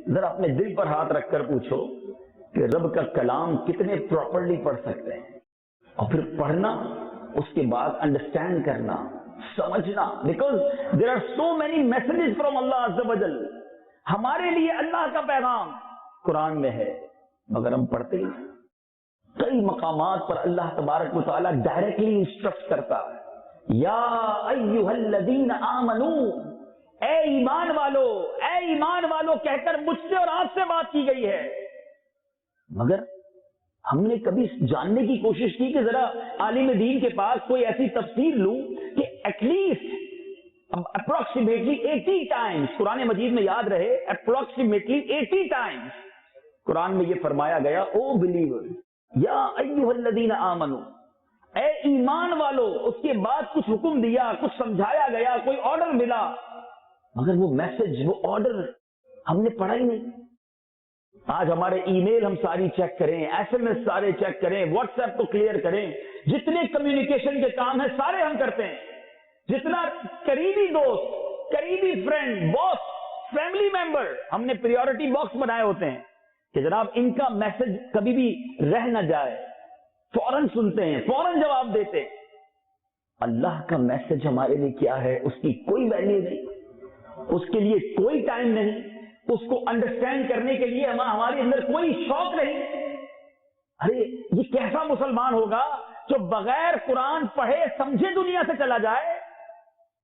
ذرا اپنے دل پر ہاتھ رکھ کر پوچھو کہ رب کا کلام کتنے پراپرلی پڑھ سکتے ہیں، اور پھر پڑھنا، اس کے بعد انڈرسٹینڈ کرنا، سمجھنا. Because there are so many messages from اللہ عز و جل. ہمارے لیے اللہ کا پیغام قرآن میں ہے، مگر ہم پڑھتے ہی نہیں. کئی مقامات پر اللہ تبارک و تعالیٰ ڈائریکٹلی انسٹرکٹ کرتا ہے، یا ایھا الذین آمنو، اے ایمان والو، اے ایمان والو کہہ کر مجھ سے اور آپ سے بات کی گئی ہے. مگر ہم نے کبھی جاننے کی کوشش کی کہ ذرا عالم دین کے پاس کوئی ایسی تفسیر لوں کہ ایٹ لیسٹ اپروکسیمیٹلی 80 ٹائمز قرآن مجید میں یاد رہے. اپروکسیمیٹلی 80 ٹائمز قرآن میں یہ فرمایا گیا، او بلیور یا ایھا الذین آمنو، اے ایمان والو. اس کے بعد کچھ حکم دیا، کچھ سمجھایا گیا، کوئی آرڈر ملا، مگر وہ میسج، وہ آرڈر ہم نے پڑھا ہی نہیں. آج ہمارے ای میل ہم ساری چیک کریں، ایس ایم ایس سارے چیک کریں، واٹس ایپ کو کلیئر کریں، جتنے کمیونیکیشن کے کام ہیں سارے ہم کرتے ہیں. جتنا قریبی دوست، قریبی فرینڈ، باس، فیملی ممبر، ہم نے پریورٹی باکس بنائے ہوتے ہیں کہ جناب ان کا میسج کبھی بھی رہ نہ جائے. فوراً سنتے ہیں، فوراً جواب دیتے ہیں. اللہ کا میسج ہمارے لیے کیا ہے، اس کی کوئی ویلیو نہیں، اس کے لیے کوئی ٹائم نہیں، اس کو انڈرسٹینڈ کرنے کے لیے ہمارے اندر کوئی شوق نہیں. ارے یہ کیسا مسلمان ہوگا جو بغیر قرآن پڑھے سمجھے دنیا سے چلا جائے؟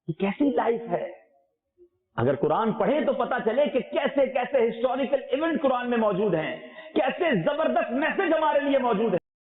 یہ کیسی لائف ہے؟ اگر قرآن پڑھیں تو پتا چلے کہ کیسے کیسے ہسٹوریکل ایونٹ قرآن میں موجود ہیں، کیسے زبردست میسج ہمارے لیے موجود ہے.